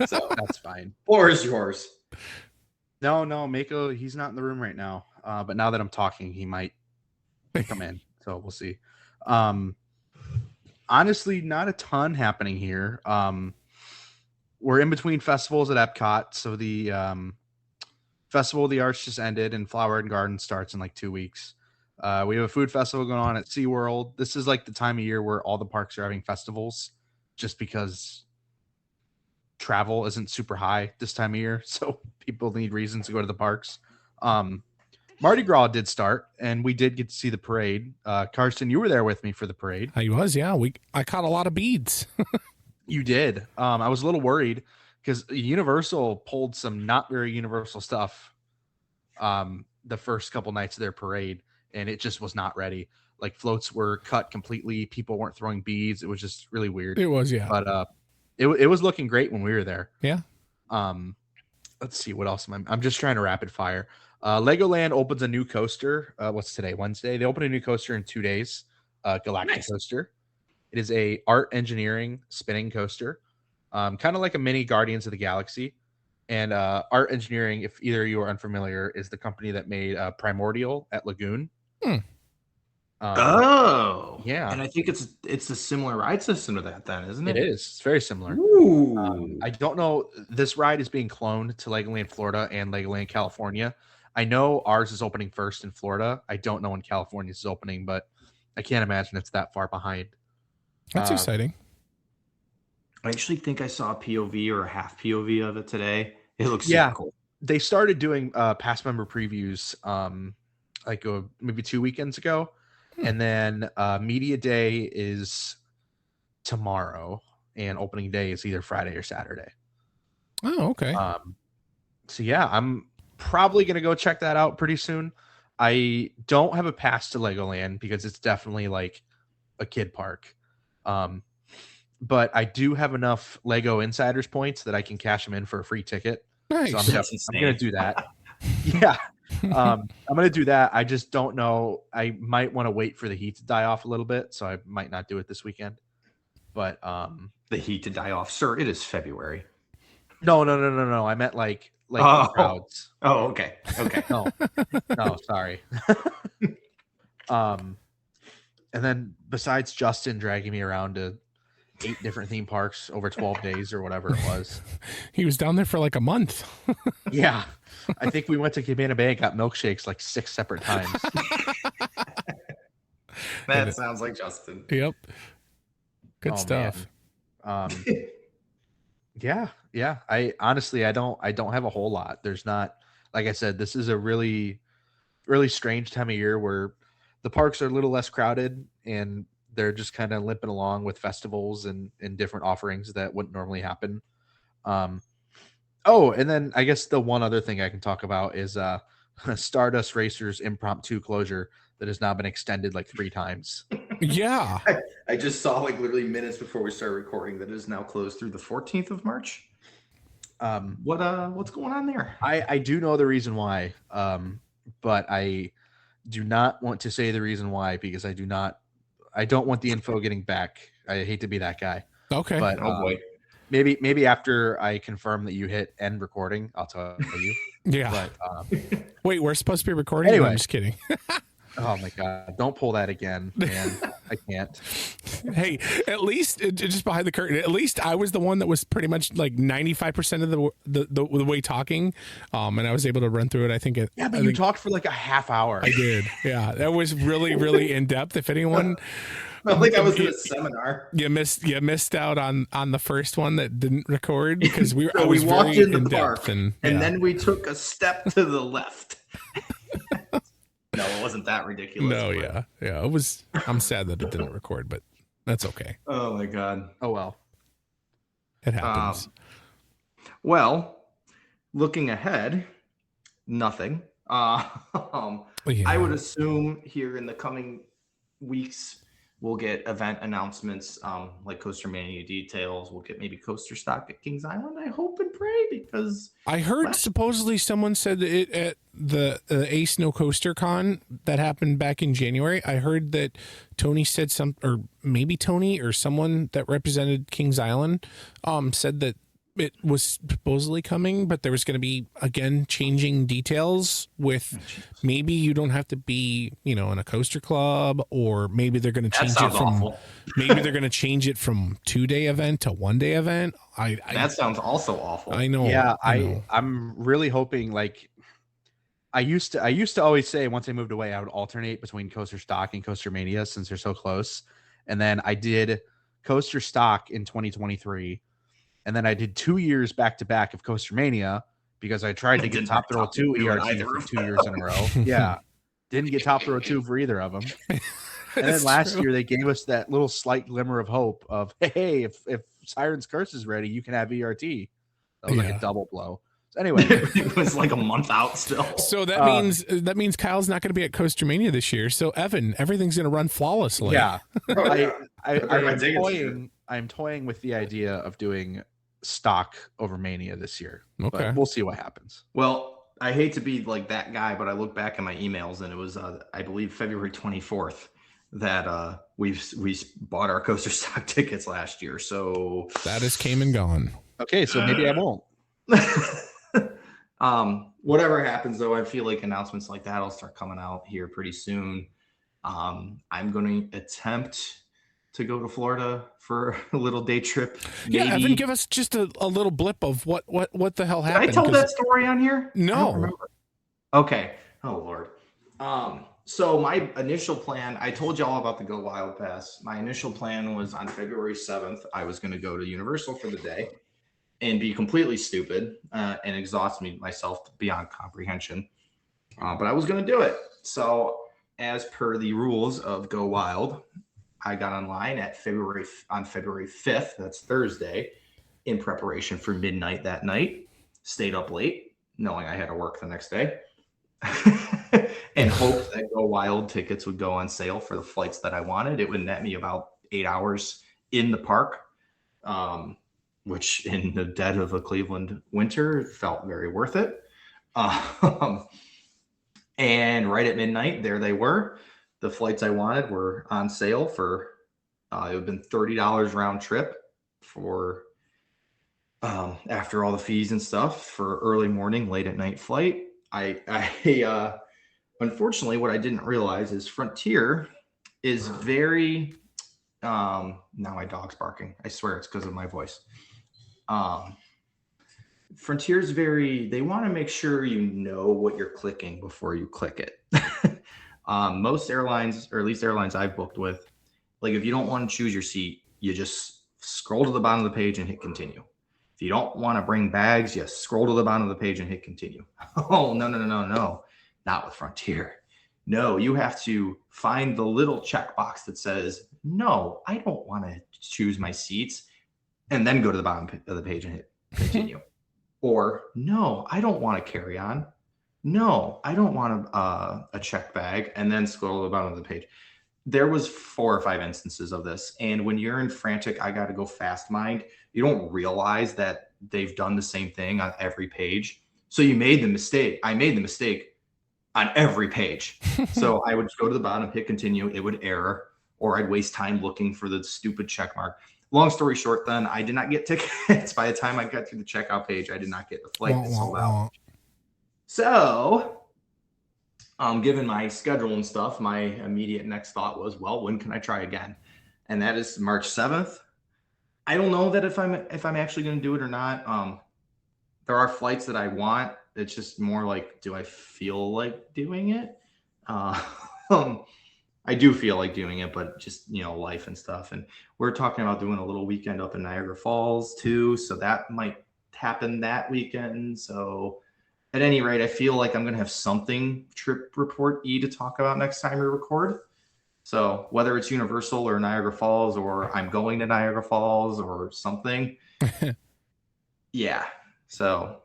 So That's fine. Or is yours? No, Mako, he's not in the room right now. But now that I'm talking, he might come in. So we'll see. Honestly, not a ton happening here. We're in between festivals at Epcot. So the Festival of the Arts just ended and Flower and Garden starts in like 2 weeks. We have a food festival going on at SeaWorld. This is like the time of year where all the parks are having festivals just because travel isn't super high this time of year. So people need reasons to go to the parks. Mardi Gras did start and we did get to see the parade. Karsten, you were there with me for the parade. I was, yeah. I caught a lot of beads. You did. I was a little worried because Universal pulled some not very Universal stuff the first couple nights of their parade, and it just was not ready. Like floats were cut completely. People weren't throwing beads. It was just really weird. It was, yeah. But it was looking great when we were there. Yeah. Let's see what else I'm just trying to rapid fire. Legoland opens a new coaster. What's today? Wednesday. They open a new coaster in 2 days. Galactic Nice. Coaster. It is a art engineering spinning coaster, kind of like a mini Guardians of the Galaxy. And Art Engineering, if either of you are unfamiliar, is the company that made Primordial at Lagoon. Hmm. Yeah. And I think it's a similar ride system to that, then, isn't it? It is. It's very similar. Ooh. I don't know. This ride is being cloned to Legoland Florida and Legoland California. I know ours is opening first in Florida. I don't know when California's is opening, but I can't imagine it's that far behind. That's exciting. I actually think I saw a POV or a half POV of it today. It looks Yeah. super cool. They started doing past member previews maybe 2 weekends ago. And then media day is tomorrow and opening day is either Friday or Saturday. Oh, okay. So yeah, I'm probably going to go check that out pretty soon. I don't have a pass to Legoland because it's definitely like a kid park. But I do have enough Lego Insiders points that I can cash them in for a free ticket. Nice. So I'm going to do that. Yeah. I'm going to do that. I just don't know. I might want to wait for the heat to die off a little bit. So I might not do it this weekend. But the heat to die off. Sir, it is February. No. I meant like crowds. Oh, okay. Okay. No, sorry. And then besides Justin dragging me around to 8 different theme parks over 12 days or whatever it was. He was down there for like a month. Yeah. I think we went to Cabana Bay and got milkshakes like 6 separate times. That sounds like Justin. Yep. Good stuff. Yeah. I honestly, I don't have a whole lot. There's not, like I said, this is a really, really strange time of year where the parks are a little less crowded and they're just kind of limping along with festivals and different offerings that wouldn't normally happen. And then I guess the one other thing I can talk about is Stardust Racers impromptu closure that has now been extended like 3 times. Yeah. I just saw like literally minutes before we started recording that it is now closed through the 14th of March. What's going on there? I do know the reason why, but I do not want to say the reason why because I don't want the info getting back. I hate to be that guy, Okay. but Oh boy. maybe after I confirm that you hit end recording, I'll tell you. Yeah. But Wait, we're supposed to be recording? No, Anyway. I'm just kidding. oh my god, don't pull that again, man. I can't. Hey, at least just behind the curtain, at least I was the one that was pretty much like 95% of the way talking, and I was able to run through it. I think it. Yeah, but I you think talked for like a half hour. I did. Yeah, that was really really in depth. If anyone, I think I was in a seminar. you missed out on the first one that didn't record because So we walked in the park, and then we took a step to the left. No, it wasn't that ridiculous. No, but- yeah, it was. I'm sad that it didn't record, but that's okay. Oh my god. Oh well. It happens. Well, looking ahead, nothing. Yeah. I would assume here in the coming weeks we'll get event announcements, like Coaster Mania details. We'll get maybe coaster stock at Kings Island. I hope and pray because I heard supposedly someone said that it at the Ace No Coaster Con that happened back in January. I heard that Tony said or maybe Tony or someone that represented Kings Island, said that it was supposedly coming, but there was going to be again changing details with maybe you don't have to be, in a coaster club, or maybe they're going to change it from awful. maybe they're going to change it from 2-day event to 1-day event. That sounds also awful. I know. Yeah, I know. I'm really hoping like I used to always say once I moved away I would alternate between Coaster Stock and Coaster Mania since they're so close. And then I did Coaster Stock in 2023. And then I did 2 years back to back of Coaster Mania because I tried to get Top Thrill 2 ERT for 2 years in a row. Yeah. Didn't get Top Thrill 2 for either of them. And then last year they gave us that little slight glimmer of hope of, hey, if Siren's Curse is ready, you can have ERT. That was like a double blow. So anyway, it was like a month out still. So that means Kyle's not going to be at Coaster Mania this year. So Evan, everything's going to run flawlessly. yeah. I'm I'm toying with the idea of doing stock over Mania this year. Okay. But we'll see what happens. Well, I hate to be like that guy, but I look back at my emails and it was, I believe, February 24th that we bought our coaster stock tickets last year. So that has came and gone. Okay, so maybe I won't. Whatever happens, though, I feel like announcements like that will start coming out here pretty soon. I'm going to attempt to go to Florida for a little day trip. Maybe. Yeah, Evan, give us just a little blip of what the hell happened. Did I tell that story on here? No. I don't remember. Okay. Oh Lord. So my initial plan, I told you all about the Go Wild Pass. My initial plan was on February 7th. I was going to go to Universal for the day and be completely stupid and exhaust myself beyond comprehension. But I was going to do it. So as per the rules of Go Wild, I got online on February 5th. That's Thursday, in preparation for midnight that night. Stayed up late, knowing I had to work the next day, and hoped that Go Wild tickets would go on sale for the flights that I wanted. It would net me about 8 hours in the park, which in the dead of a Cleveland winter felt very worth it. And right at midnight, there they were. The flights I wanted were on sale for, it would have been $30 round trip for, after all the fees and stuff, for early morning, late at night flight. I unfortunately, what I didn't realize is Frontier is very, now my dog's barking. I swear it's because of my voice. Frontier's they want to make sure you know what you're clicking before you click it. Most airlines, or at least airlines I've booked with, like if you don't want to choose your seat, you just scroll to the bottom of the page and hit continue. If you don't want to bring bags, you scroll to the bottom of the page and hit continue. Oh, no. Not with Frontier. No, you have to find the little checkbox that says, no, I don't want to choose my seats, and then go to the bottom of the page and hit continue. Or, no, I don't want to carry on. No, I don't want a check bag, and then scroll to the bottom of the page. there was 4 or 5 instances of this. And when you're in frantic, I got to go fast mind, you don't realize that they've done the same thing on every page. So you made the mistake. I made the mistake on every page. So I would go to the bottom, hit continue, it would error, or I'd waste time looking for the stupid check mark. Long story short, then I did not get tickets. By the time I got to the checkout page, I did not get the flight that sold out. So, given my schedule and stuff, my immediate next thought was, well, when can I try again? And that is March 7th. I don't know that if I'm actually going to do it or not. There are flights that I want. It's just more like, do I feel like doing it? I do feel like doing it, but just, life and stuff. And we're talking about doing a little weekend up in Niagara Falls too. So that might happen that weekend. So at any rate, I feel like I'm going to have something trip report-y to talk about next time we record. So whether it's Universal or Niagara Falls, or I'm going to Niagara Falls or something. Yeah. So,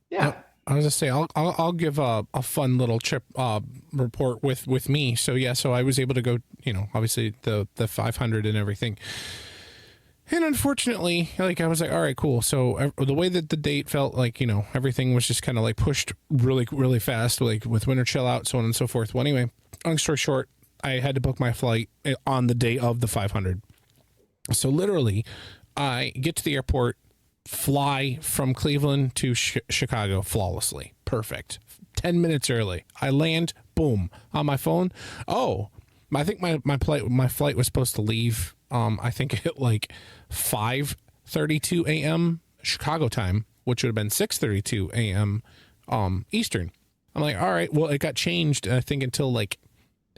yeah. I was gonna say I'll give a fun little trip report with me. So yeah, so I was able to go, obviously the 500 and everything. And unfortunately, like I was like, all right, cool. So the way that the date felt, like, everything was just kind of like pushed really, really fast, like with winter chill out, so on and so forth. Well, anyway, long story short, I had to book my flight on the day of the 500. So literally, I get to the airport, fly from Cleveland to Chicago flawlessly. Perfect. 10 minutes early. I land, boom, on my phone. Oh, I think my flight was supposed to leave, I think at like 5:32 a.m. Chicago time, which would have been 6:32 a.m. Eastern. I'm like, all right, well, it got changed, I think, until like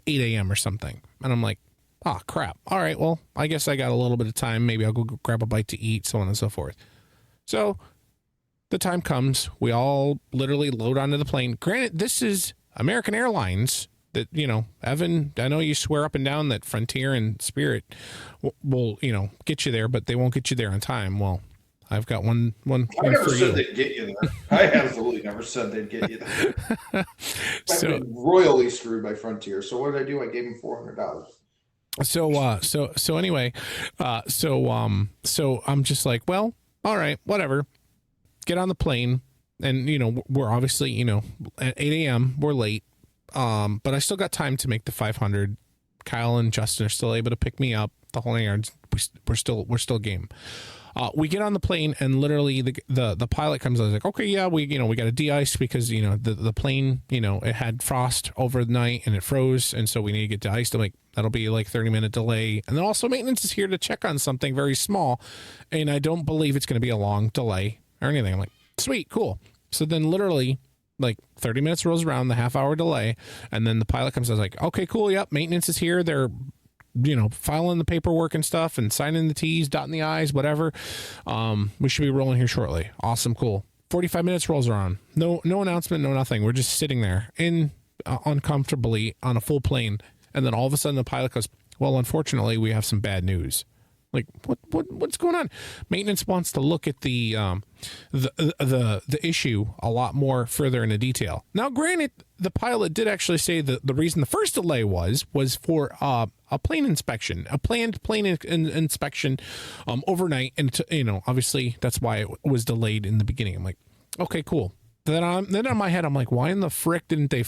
8 a.m. or something. And I'm like, oh, crap. All right, well, I guess I got a little bit of time. Maybe I'll go grab a bite to eat, so on and so forth. So the time comes, we all literally load onto the plane. Granted, this is American Airlines that, Evan, I know you swear up and down that Frontier and Spirit will get you there, but they won't get you there on time. Well, I've got one I never said they'd get you there. I absolutely never said they'd get you there. I've been royally screwed by Frontier. So what did I do? I gave them $400. So anyway, so I'm just like, well, all right, whatever. Get on the plane, and we're obviously at 8 a.m. we're late, but I still got time to make the 500. Kyle and Justin are still able to pick me up. The whole yards. We're still game. We get on the plane, and literally the pilot comes out. He's like, okay, yeah, we got to de-ice because the plane it had frost overnight and it froze, and so we need to get de-iced. I'm like, that'll be like 30-minute delay, and then also maintenance is here to check on something very small, and I don't believe it's going to be a long delay or anything. I'm like, sweet, cool. So then literally like 30 minutes rolls around, the half-hour delay, and then the pilot comes out. I was like, okay, cool, yep, maintenance is here. They're filing the paperwork and stuff and signing the T's, dotting the I's, whatever. We should be rolling here shortly. Awesome. Cool. 45 minutes rolls around. No announcement, no nothing. We're just sitting there uncomfortably on a full plane. And then all of a sudden the pilot goes, well, unfortunately we have some bad news. Like, what's going on? Maintenance wants to look at the issue a lot more further into detail. Now, granted, the pilot did actually say that the reason the first delay was for a plane inspection, a planned plane inspection overnight, and obviously that's why it was delayed in the beginning. I'm like, okay, cool. Then on my head, I'm like, why in the frick didn't they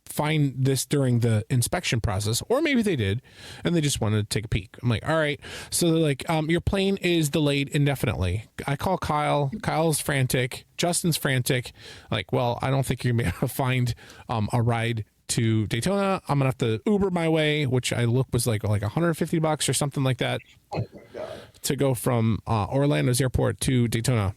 find this during the inspection process? Or maybe they did and they just wanted to take a peek. I'm like, all right. So they're like, your plane is delayed indefinitely. I call Kyle's frantic, Justin's frantic, like, well, I don't think you're gonna be able to find a ride to Daytona. I'm gonna have to Uber my way, which I look was like $150 or something like that, to go from Orlando's airport to Daytona,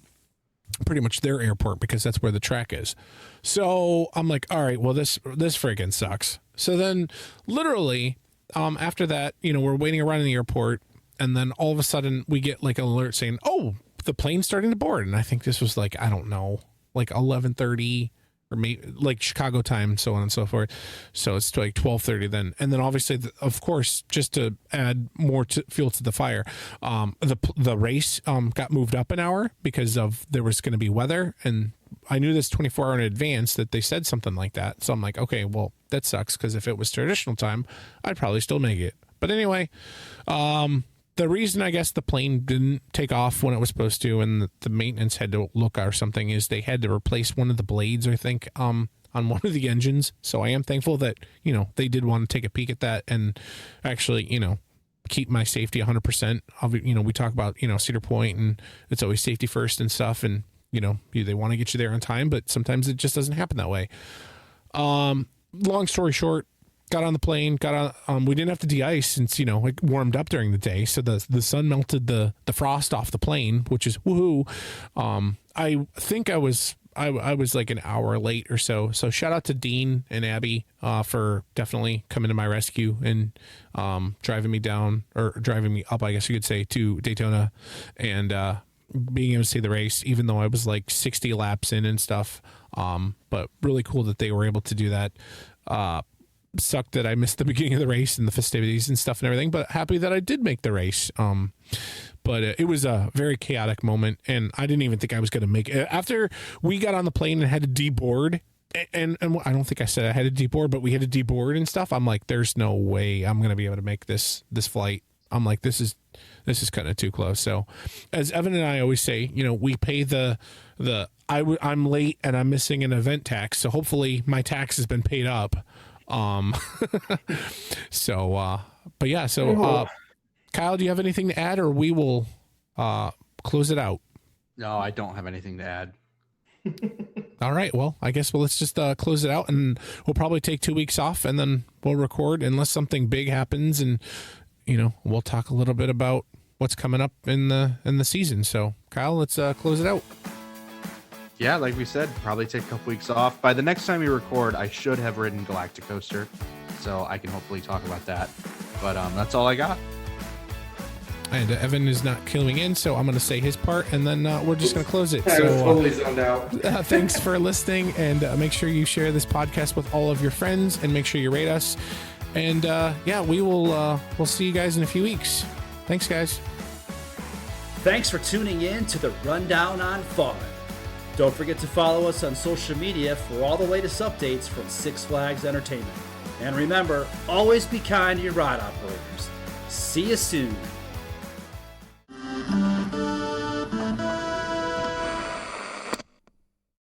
pretty much their airport, because that's where the track is. So I'm like, all right, well, this friggin' sucks. So then literally, after that, we're waiting around in the airport, and then all of a sudden we get like an alert saying, oh, the plane's starting to board. And I think this was like, I don't know, like 11:30 or maybe like Chicago time, so on and so forth. So it's like 12:30 then. And then obviously, of course, just to add more fuel to the fire, the race got moved up an hour because there was going to be weather. And I knew this 24 hours in advance that they said something like that. So I'm like, okay, well, that sucks, because if it was traditional time, I'd probably still make it. But anyway, the reason I guess the plane didn't take off when it was supposed to, and the maintenance had to look or something, is they had to replace one of the blades, I think, on one of the engines. So I am thankful that, they did want to take a peek at that and actually, keep my safety 100%. We talk about, Cedar Point, and it's always safety first and stuff. And, they want to get you there on time, but sometimes it just doesn't happen that way. Long story short, got on the plane, we didn't have to de-ice since, it warmed up during the day. So the sun melted the frost off the plane, which is woohoo. I think I was like an hour late or so. So shout out to Dean and Abby for definitely coming to my rescue and driving me up, I guess you could say, to Daytona and being able to see the race, even though I was like 60 laps in and stuff. But really cool that they were able to do that. Sucked that I missed the beginning of the race and the festivities and stuff and everything, but happy that I did make the race. But it was a very chaotic moment, and I didn't even think I was going to make it. After we got on the plane and had to deboard, and I don't think I said I had to deboard, but we had to deboard and stuff. I'm like, there's no way I'm going to be able to make this flight. I'm like, this is kind of too close. So as Evan and I always say, we pay I'm late and I'm missing an event tax. So hopefully my tax has been paid up. But yeah, so Kyle, do you have anything to add, or we will close it out? No, I don't have anything to add. All right, well, I guess let's just close it out, and we'll probably take 2 weeks off, and then we'll record unless something big happens, and we'll talk a little bit about what's coming up in the season. So Kyle, let's close it out. Yeah, like we said, probably take a couple weeks off. By the next time we record, I should have ridden Galactic Coaster, so I can hopefully talk about that. But that's all I got. And Evan is not queuing in, so I'm going to say his part, and then we're just going to close it. I So was totally zoned out. thanks for listening, and make sure you share this podcast with all of your friends, and make sure you rate us. And we'll see you guys in a few weeks. Thanks, guys. Thanks for tuning in to the Rundown on Fun. Don't forget to follow us on social media for all the latest updates from Six Flags Entertainment. And remember, always be kind to your ride operators. See you soon.